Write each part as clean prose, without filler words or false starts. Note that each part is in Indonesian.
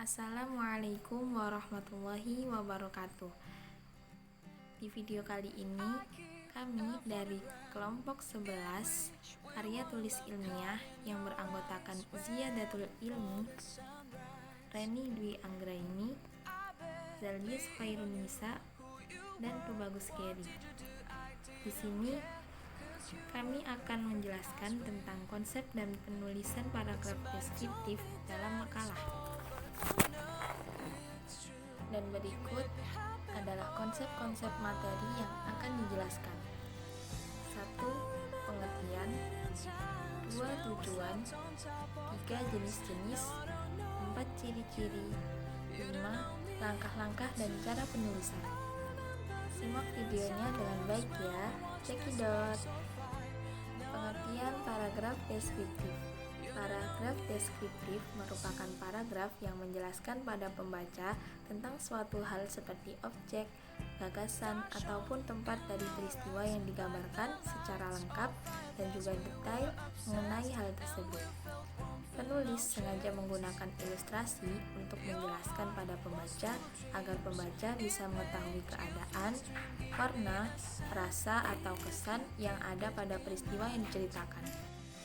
Assalamualaikum warahmatullahi wabarakatuh. Di video kali ini kami dari kelompok 11 karya tulis ilmiah yang beranggotakan Ziyadatul Ilmi, Reni Dwi Anggraini, Zalius Khairunisa, dan Tubagus Geri. Di sini kami akan menjelaskan tentang konsep dan penulisan paragraf deskriptif dalam makalah. Dan berikut adalah konsep-konsep materi yang akan dijelaskan. 1. Pengertian. 2. Tujuan. 3. Jenis-jenis. 4. Ciri-ciri. 5. Langkah-langkah dan cara penulisan. Simak videonya dengan baik ya. Cekidot. Pengertian paragraf deskriptif. Paragraf deskriptif merupakan paragraf yang menjelaskan pada pembaca tentang suatu hal seperti objek, gagasan, ataupun tempat dari peristiwa yang digambarkan secara lengkap dan juga detail mengenai hal tersebut. Penulis sengaja menggunakan ilustrasi untuk menjelaskan pada pembaca agar pembaca bisa mengetahui keadaan, warna, rasa, atau kesan yang ada pada peristiwa yang diceritakan.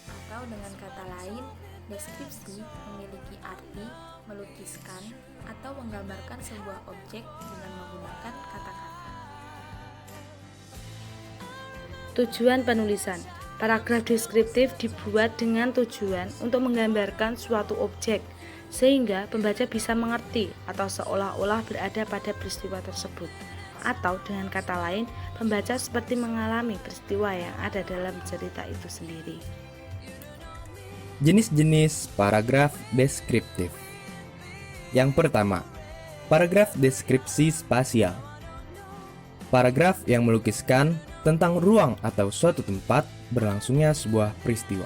Atau dengan kata lain, deskripsi memiliki arti melukiskan atau menggambarkan sebuah objek dengan menggunakan kata-kata. Tujuan penulisan. Paragraf deskriptif dibuat dengan tujuan untuk menggambarkan suatu objek sehingga pembaca bisa mengerti atau seolah-olah berada pada peristiwa tersebut. Atau dengan kata lain, pembaca seperti mengalami peristiwa yang ada dalam cerita itu sendiri. Jenis-jenis paragraf deskriptif. Yang pertama, paragraf deskripsi spasial. Paragraf yang melukiskan tentang ruang atau suatu tempat berlangsungnya sebuah peristiwa.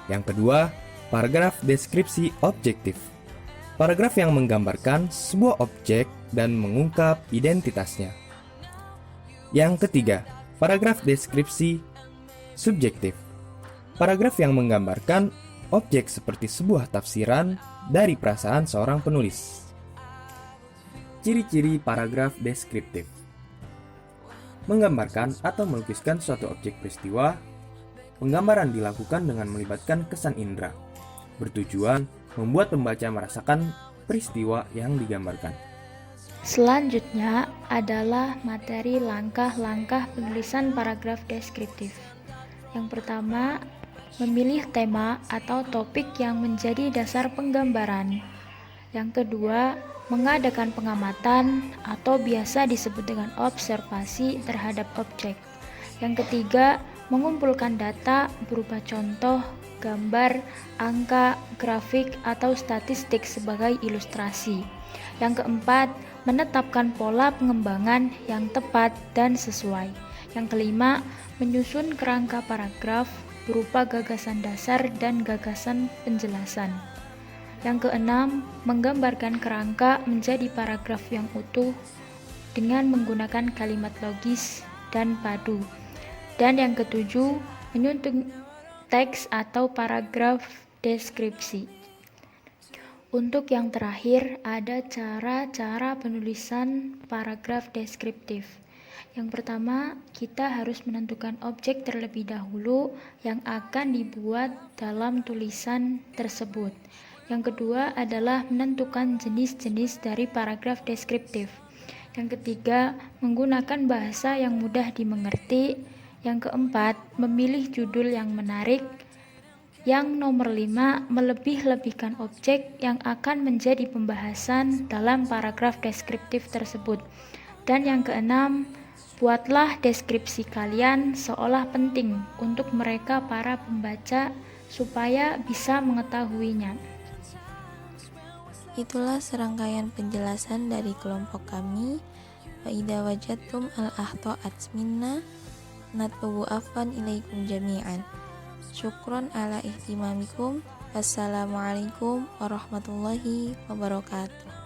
Yang kedua, paragraf deskripsi objektif. Paragraf yang menggambarkan sebuah objek dan mengungkap identitasnya. Yang ketiga, paragraf deskripsi subjektif. Paragraf yang menggambarkan objek seperti sebuah tafsiran dari perasaan seorang penulis. Ciri-ciri paragraf deskriptif. Menggambarkan atau melukiskan suatu objek peristiwa. Penggambaran dilakukan dengan melibatkan kesan indera, bertujuan membuat pembaca merasakan peristiwa yang digambarkan. Selanjutnya adalah materi langkah-langkah penulisan paragraf deskriptif. Yang pertama, memilih tema atau topik yang menjadi dasar penggambaran. Yang kedua, mengadakan pengamatan atau biasa disebut dengan observasi terhadap objek. Yang ketiga, mengumpulkan data berupa contoh, gambar, angka, grafik, atau statistik sebagai ilustrasi. Yang keempat, menetapkan pola pengembangan yang tepat dan sesuai. Yang kelima, menyusun kerangka paragraf berupa gagasan dasar dan gagasan penjelasan. Yang keenam, menggambarkan kerangka menjadi paragraf yang utuh dengan menggunakan kalimat logis dan padu. Dan yang ketujuh, menyusun teks atau paragraf deskripsi. Untuk yang terakhir, ada cara-cara penulisan paragraf deskriptif. Yang pertama, kita harus menentukan objek terlebih dahulu yang akan dibuat dalam tulisan tersebut. Yang kedua adalah menentukan jenis-jenis dari paragraf deskriptif. Yang ketiga, menggunakan bahasa yang mudah dimengerti. Yang keempat, memilih judul yang menarik. Yang nomor 5, melebih-lebihkan objek yang akan menjadi pembahasan dalam paragraf deskriptif tersebut. Dan yang keenam, buatlah deskripsi kalian seolah penting untuk mereka para pembaca supaya bisa mengetahuinya. Itulah serangkaian penjelasan dari kelompok kami. Wa idza wajadtum al-akhta'at minna natlubu afwan ilaikum jami'an. Syukron ala ihtimamikum. Wassalamualaikum warahmatullahi wabarakatuh.